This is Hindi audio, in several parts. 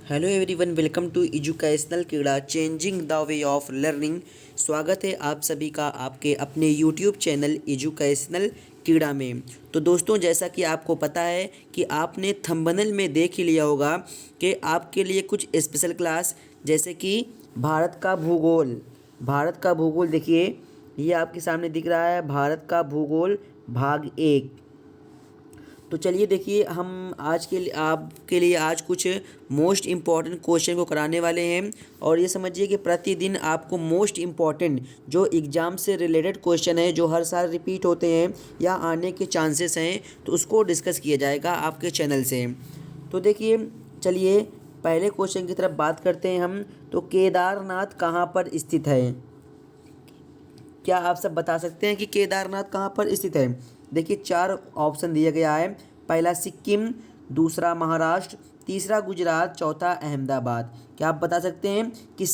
Hello everyone, welcome to educational Keeda changing the way of learning. स्वागत है आप सभी का आपके अपने यूट्यूब चैनल एजुकेशनल कीड़ा में। तो दोस्तों, जैसा कि आपको पता है कि आपने थंबनेल में देख ही लिया होगा कि आपके लिए कुछ स्पेशल क्लास, जैसे कि भारत का भूगोल देखिए, ये आपके सामने दिख रहा है, भारत का भूगोल भाग 1। तो चलिए देखिए, हम आज के लिए आपके लिए आज कुछ मोस्ट इम्पॉर्टेंट क्वेश्चन को कराने वाले हैं। और ये समझिए कि प्रतिदिन आपको मोस्ट इम्पॉर्टेंट जो एग्ज़ाम से रिलेटेड क्वेश्चन है, जो हर साल रिपीट होते हैं या आने के चांसेस हैं, तो उसको डिस्कस किया जाएगा आपके चैनल से। तो देखिए, चलिए पहले क्वेश्चन की तरफ बात करते हैं हम। तो केदारनाथ कहाँ पर स्थित है? क्या आप सब बता सकते हैं कि केदारनाथ कहाँ पर स्थित है? देखिए, 4 ऑप्शन दिया गया है। पहला सिक्किम, दूसरा महाराष्ट्र, तीसरा गुजरात, चौथा अहमदाबाद। क्या आप बता सकते हैं कि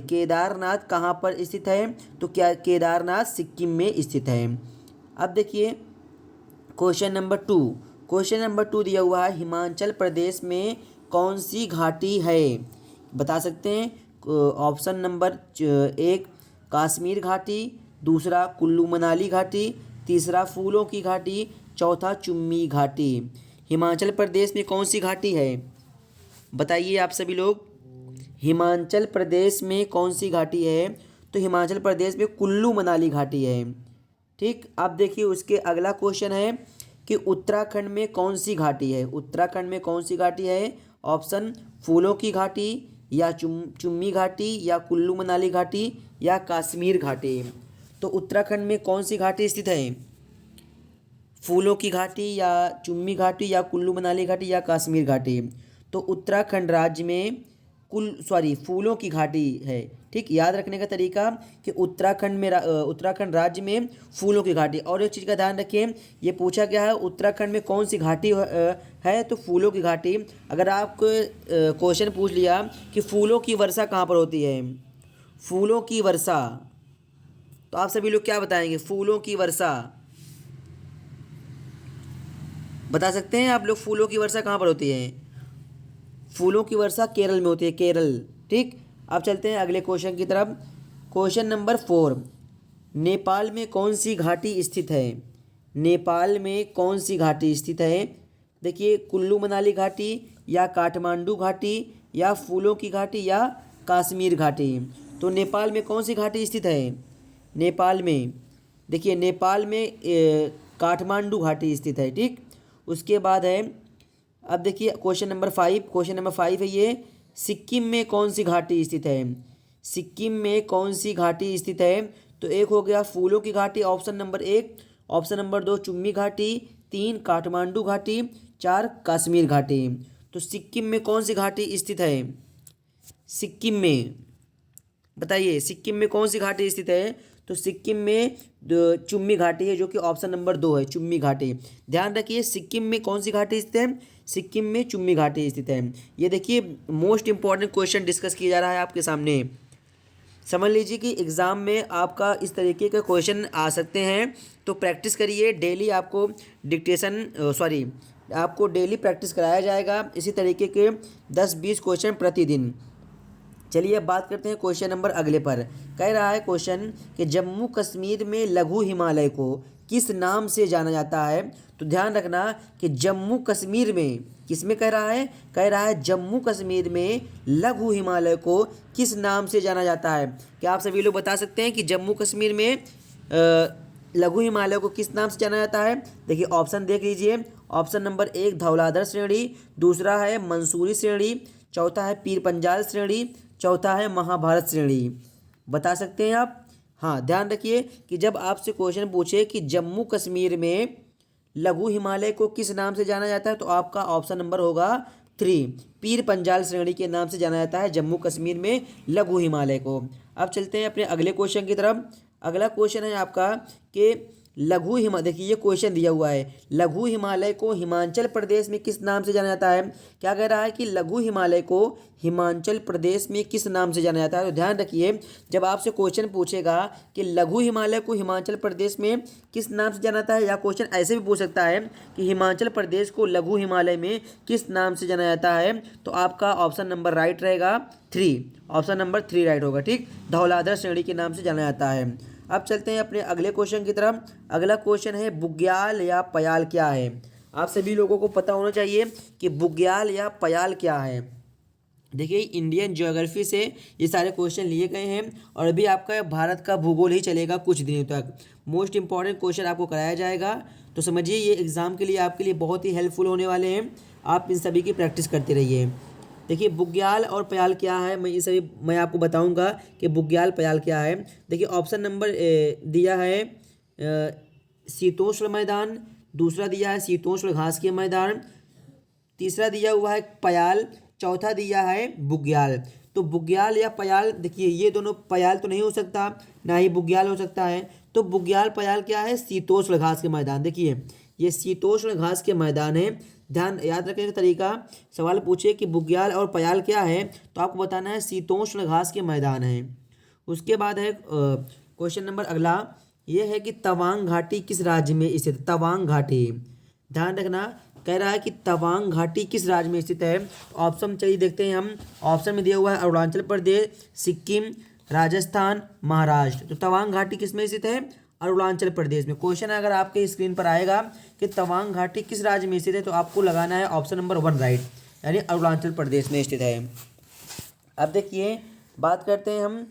केदारनाथ कहाँ पर स्थित है? तो क्या केदारनाथ सिक्किम में स्थित है। अब देखिए क्वेश्चन नंबर 2 दिया हुआ है, हिमाचल प्रदेश में कौन सी घाटी है? बता सकते हैं। ऑप्शन नंबर 1 कश्मीर घाटी, दूसरा कुल्लू मनाली घाटी, तीसरा फूलों की घाटी, चौथा चुम्मी घाटी। हिमाचल प्रदेश में कौन सी घाटी है? बताइए आप सभी लोग, हिमाचल प्रदेश में कौन सी घाटी है? तो हिमाचल प्रदेश में कुल्लू मनाली घाटी है। ठीक, अब देखिए उसके अगला क्वेश्चन है कि उत्तराखंड में कौन सी घाटी है? उत्तराखंड में कौन सी घाटी है? ऑप्शन फूलों की घाटी, या चुम्मी घाटी, या कुल्लू मनाली घाटी, या कश्मीर घाटी। तो उत्तराखंड में कौन सी घाटी स्थित है? फूलों की घाटी, या चुम्मी घाटी, या कुल्लू मनाली घाटी, या कश्मीर घाटी। तो उत्तराखंड राज्य में फूलों की घाटी है। ठीक, याद रखने का तरीका कि उत्तराखंड राज्य में फूलों की घाटी। और एक चीज़ का ध्यान रखिए, ये पूछा गया है उत्तराखंड में कौन सी घाटी है, तो फूलों की घाटी। अगर आपको क्वेश्चन पूछ लिया कि फूलों की वर्षा कहाँ पर होती है, फूलों की वर्षा, तो आप सभी लोग क्या बताएंगे? फूलों की वर्षा बता सकते हैं आप लोग? फूलों की वर्षा कहाँ पर होती है? फूलों की वर्षा केरल में होती है, केरल। ठीक, अब चलते हैं अगले क्वेश्चन की तरफ। क्वेश्चन नंबर 4, नेपाल में कौन सी घाटी स्थित है? नेपाल में कौन सी घाटी स्थित है? देखिए, कुल्लू मनाली घाटी, या काठमांडू घाटी, या फूलों की घाटी, या कश्मीर घाटी। तो नेपाल में कौन सी घाटी स्थित है? नेपाल में देखिए, नेपाल में काठमांडू घाटी स्थित है। ठीक, उसके बाद है, अब देखिए क्वेश्चन नंबर 5 है ये, सिक्किम में कौन सी घाटी स्थित है? सिक्किम में कौन सी घाटी स्थित है? तो एक हो गया फूलों की घाटी, ऑप्शन नंबर 1, ऑप्शन नंबर 2 चुम्मी घाटी, 3 काठमांडू घाटी, 4 कश्मीर घाटी। तो सिक्किम में कौन सी घाटी स्थित है? सिक्किम में बताइए, सिक्किम में कौन सी घाटी स्थित है? तो सिक्किम में चुम्मी घाटी है, जो कि ऑप्शन नंबर 2 है, चुम्मी घाटी। ध्यान रखिए, सिक्किम में कौन सी घाटी स्थित है? सिक्किम में चुम्मी घाटी स्थित है। ये देखिए, मोस्ट इंपॉर्टेंट क्वेश्चन डिस्कस किया जा रहा है आपके सामने। समझ लीजिए कि एग्ज़ाम में आपका इस तरीके के क्वेश्चन आ सकते हैं। तो प्रैक्टिस करिए डेली, आपको डेली प्रैक्टिस कराया जाएगा इसी तरीके के 10-20 क्वेश्चन प्रतिदिन। चलिए अब बात करते हैं क्वेश्चन नंबर अगले पर। कह रहा है क्वेश्चन कि जम्मू कश्मीर में लघु हिमालय को किस नाम से जाना जाता है? तो ध्यान रखना कि जम्मू कश्मीर में किस में कह रहा है जम्मू कश्मीर में लघु हिमालय को किस नाम से जाना जाता है? क्या आप सभी लोग बता सकते हैं कि जम्मू कश्मीर में लघु हिमालय को किस नाम से जाना जाता है? देखिए ऑप्शन देख लीजिए। ऑप्शन नंबर 1 धौलाधर श्रेणी, दूसरा है मंसूरी श्रेणी, चौथा है पीर पंजाल श्रेणी, चौथा है महाभारत श्रेणी। बता सकते हैं आप? हाँ, ध्यान रखिए कि जब आपसे क्वेश्चन पूछे कि जम्मू कश्मीर में लघु हिमालय को किस नाम से जाना जाता है, तो आपका ऑप्शन नंबर होगा 3, पीर पंजाल श्रेणी के नाम से जाना जाता है जम्मू कश्मीर में लघु हिमालय को। अब चलते हैं अपने अगले क्वेश्चन की तरफ। अगला क्वेश्चन है आपका कि लघु हिमा देखिए ये क्वेश्चन दिया हुआ है, लघु हिमालय को हिमाचल प्रदेश में किस नाम से जाना जाता है। क्या कह रहा है कि लघु हिमालय को हिमाचल प्रदेश में किस नाम से जाना जाता है। तो ध्यान रखिए, जब आपसे क्वेश्चन पूछेगा कि लघु हिमालय को हिमाचल प्रदेश में किस नाम से जाना जाता है, या क्वेश्चन ऐसे भी पूछ सकता है कि हिमाचल प्रदेश को लघु हिमालय में किस नाम से जाना जाता है, तो आपका ऑप्शन नंबर राइट रहेगा 3, ऑप्शन नंबर 3 राइट होगा। ठीक, धौलाधर श्रेणी के नाम से जाना जाता है। अब चलते हैं अपने अगले क्वेश्चन की तरफ। अगला क्वेश्चन है बुग्याल या पयाल क्या है। आप सभी लोगों को पता होना चाहिए कि बुग्याल या पयाल क्या है। देखिए इंडियन ज्योग्राफी से ये सारे क्वेश्चन लिए गए हैं और अभी आपका भारत का भूगोल ही चलेगा कुछ दिनों तक। मोस्ट इंपॉर्टेंट क्वेश्चन आपको कराया जाएगा, तो समझिए ये एग्ज़ाम के लिए आपके लिए बहुत ही हेल्पफुल होने वाले हैं। आप इन सभी की प्रैक्टिस करते रहिए। देखिए बुग्याल और पयाल क्या है, मैं आपको बताऊंगा कि बुग्याल पयाल क्या है। देखिए ऑप्शन नंबर दिया है शीतोष्ण मैदान, दूसरा दिया है शीतोष्ण घास के मैदान, तीसरा दिया हुआ है पयाल, चौथा दिया है बुग्याल। तो बुग्याल या पयाल, देखिए ये दोनों, पयाल तो नहीं हो सकता ना ही बुग्याल हो सकता है, तो बुग्याल पयाल क्या है, शीतोष्ण घास के मैदान। देखिए ये शीतोष्ण घास के मैदान है। ध्यान याद रखने का तरीका, सवाल पूछे कि बुग्याल और पयाल क्या है, तो आपको बताना है शीतोष्ण घास के मैदान है। उसके बाद है क्वेश्चन नंबर अगला, ये है कि तवांग घाटी किस राज्य में स्थित। तवांग घाटी, ध्यान रखना, कह रहा है कि तवांग घाटी किस राज्य में स्थित है। ऑप्शन चलिए देखते हैं हम। ऑप्शन में दिया हुआ है अरुणाचल प्रदेश, सिक्किम, राजस्थान, महाराष्ट्र। तो तवांग घाटी किस में स्थित है, अरुणाचल प्रदेश में। क्वेश्चन अगर आपके स्क्रीन पर आएगा कि तवांग घाटी किस राज्य में स्थित है, तो आपको लगाना है ऑप्शन नंबर 1 राइट, यानी अरुणाचल प्रदेश में स्थित है। अब देखिए बात करते हैं हम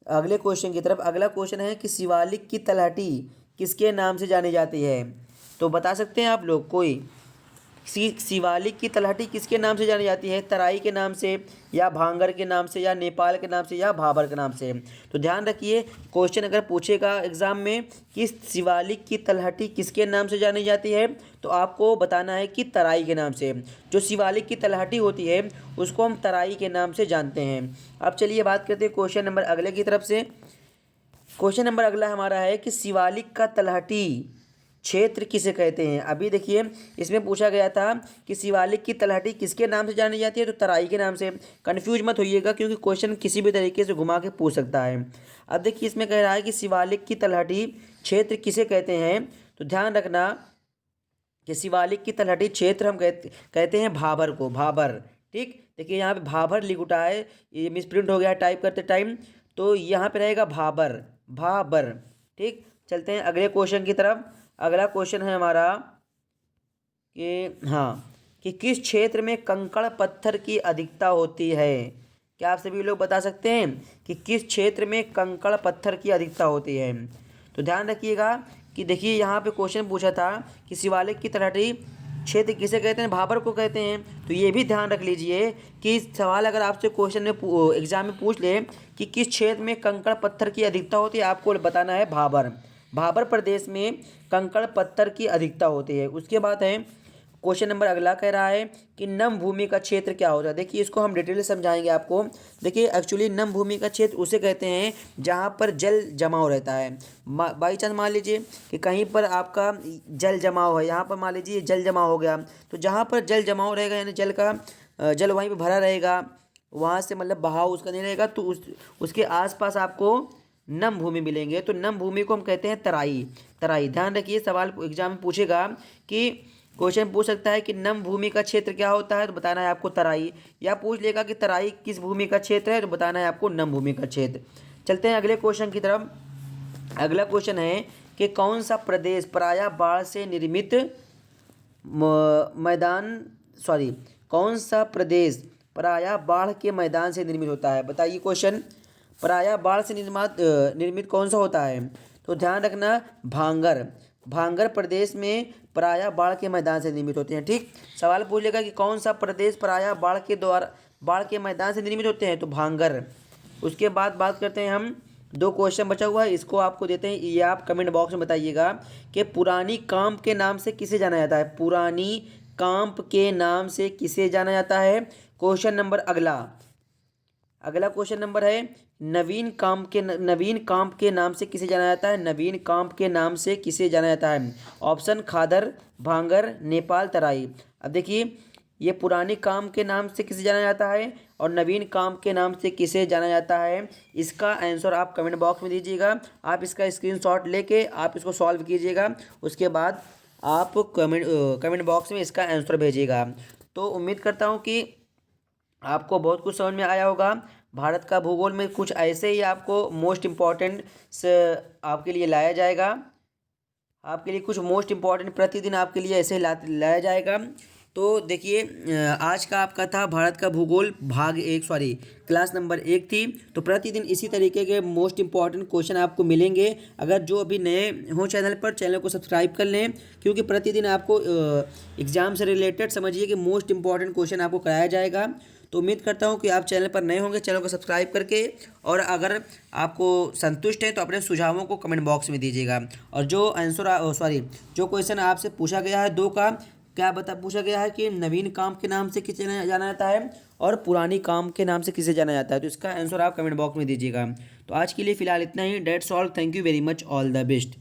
अगले क्वेश्चन की तरफ। अगला क्वेश्चन है कि शिवालिक की तलहटी किसके नाम से जानी जाती है। तो बता सकते हैं आप लोग कोई, शिवालिक की तलहटी किसके नाम से जानी जाती है, तराई के नाम से, या भांगर के नाम से, या नेपाल के नाम से, या भाबर के नाम से। तो ध्यान रखिए, क्वेश्चन अगर पूछेगा एग्जाम में कि शिवालिक की तलहटी किसके नाम से जानी जाती है, तो आपको बताना है कि तराई के नाम से। जो शिवालिक की तलहटी होती है उसको हम तराई के नाम से जानते हैं। अब चलिए बात करते हैं क्वेश्चन नंबर अगले की तरफ से। क्वेश्चन नंबर अगला हमारा है कि शिवालिक का तलहटी क्षेत्र किसे कहते हैं। अभी देखिए इसमें पूछा गया था कि शिवालिक की तलहटी किसके नाम से जानी जाती है, तो तराई के नाम से। कंफ्यूज मत होइएगा क्योंकि क्वेश्चन किसी भी तरीके से घुमा के पूछ सकता है। अब देखिए इसमें कह रहा है कि शिवालिक की तलहटी क्षेत्र किसे कहते हैं, तो ध्यान रखना कि शिवालिक की तलहटी क्षेत्र हम कहते हैं भाबर को, भाबर। ठीक, देखिए यहाँ पे भाबर लिख उठा है, ये मिसप्रिंट हो गया टाइप करते टाइम, तो यहाँ पे रहेगा भाबर, भाबर। ठीक, चलते हैं अगले क्वेश्चन की तरफ। अगला क्वेश्चन है हमारा कि कि किस क्षेत्र में कंकड़ पत्थर की अधिकता होती है। क्या आप सभी लोग बता सकते हैं कि किस क्षेत्र में कंकड़ पत्थर की अधिकता होती है। तो ध्यान रखिएगा कि देखिए यहाँ पे क्वेश्चन पूछा था कि शिवालिक की तलहटी क्षेत्र किसे कहते हैं, भाबर को कहते हैं। तो ये भी ध्यान रख लीजिए कि सवाल अगर आपसे क्वेश्चन में एग्जाम में पूछ ले कि किस क्षेत्र में कंकड़ पत्थर की अधिकता होती है, आपको बताना है भाबर। भाबर प्रदेश में कंकड़ पत्थर की अधिकता होती है। उसके बाद है क्वेश्चन नंबर अगला, कह रहा है कि नम भूमि का क्षेत्र क्या होता है। देखिए इसको हम डिटेल समझाएंगे आपको। देखिए एक्चुअली नम भूमि का क्षेत्र उसे कहते हैं जहाँ पर जल जमाव रहता है। बाई चांस मान लीजिए कि कहीं पर आपका जल जमाव है, यहाँ पर मान लीजिए जल जमाव हो गया, तो जहाँ पर जल जमाव रहेगा यानी जल वहीं पर भरा रहेगा, वहाँ से मतलब बहाव उसका नहीं रहेगा, तो उसके आसपास आपको नम भूमि मिलेंगे। तो नम भूमि को हम कहते हैं तराई। तराई, ध्यान रखिए सवाल एग्जाम में पूछेगा कि क्वेश्चन पूछ सकता है कि नम भूमि का क्षेत्र क्या होता है, तो बताना है आपको तराई, या पूछ लेगा कि तराई किस भूमि का क्षेत्र है, तो बताना है आपको नम भूमि का क्षेत्र। चलते हैं अगले क्वेश्चन की तरफ। अगला क्वेश्चन है कि कौन सा प्रदेश प्रायः बाढ़ से निर्मित कौन सा प्रदेश प्रायः बाढ़ के मैदान से निर्मित होता है। बताइए क्वेश्चन, प्रायः बाढ़ से निर्मित कौन सा होता है। तो ध्यान रखना, भांगर। भांगर प्रदेश में प्रायः बाढ़ के मैदान से निर्मित होते हैं। ठीक, सवाल पूछ लेगा कि कौन सा प्रदेश प्रायः बाढ़ के मैदान से निर्मित होते हैं, तो भांगर। उसके बाद बात करते हैं हम, 2 क्वेश्चन बचा हुआ है, इसको आपको देते हैं, ये आप कमेंट बॉक्स में बताइएगा कि पुरानी कांप के नाम से किसे जाना जाता है। पुरानी कांप के नाम से किसे जाना जाता है। क्वेश्चन नंबर अगला, अगला क्वेश्चन नंबर है, नवीन कांप के नाम से किसे जाना जाता है? नवीन कांप के नाम से किसे जाना जाता है? ऑप्शन खादर, भांगर, नेपाल, तराई। अब देखिए, ये पुरानी काम के नाम से किसे जाना जाता है और नवीन काम के नाम से किसे जाना जाता है, इसका आंसर आप कमेंट बॉक्स में दीजिएगा। आप इसका स्क्रीनशॉट लेके आप इसको सॉल्व कीजिएगा, उसके बाद आप कमेंट बॉक्स में इसका आंसर भेजिएगा। तो उम्मीद करता हूँ कि आपको बहुत कुछ समझ में आया होगा। भारत का भूगोल में कुछ ऐसे ही आपको मोस्ट इम्पॉर्टेंट से आपके लिए लाया जाएगा, आपके लिए कुछ मोस्ट इम्पॉर्टेंट प्रतिदिन आपके लिए ऐसे लाया जाएगा। तो देखिए, आज का आपका था भारत का भूगोल भाग 1, सॉरी क्लास नंबर 1 थी। तो प्रतिदिन इसी तरीके के मोस्ट इम्पॉर्टेंट क्वेश्चन आपको मिलेंगे। अगर जो अभी नए हों चैनल पर, चैनल को सब्सक्राइब कर लें, क्योंकि प्रतिदिन आपको एग्ज़ाम से रिलेटेड समझिए कि मोस्ट इम्पॉर्टेंट क्वेश्चन आपको कराया जाएगा। तो उम्मीद करता हूँ कि आप चैनल पर नए होंगे, चैनल को सब्सक्राइब करके, और अगर आपको संतुष्ट है तो अपने सुझावों को कमेंट बॉक्स में दीजिएगा। और जो आंसर जो क्वेश्चन आपसे पूछा गया है 2 का, क्या पूछा गया है कि नवीन काम के नाम से किसे जाना जाता है और पुरानी काम के नाम से किसे जाना जाता है, तो इसका आंसर आप कमेंट बॉक्स में दीजिएगा। तो आज के लिए फ़िलहाल इतना ही। That's all, thank you very much, all the best.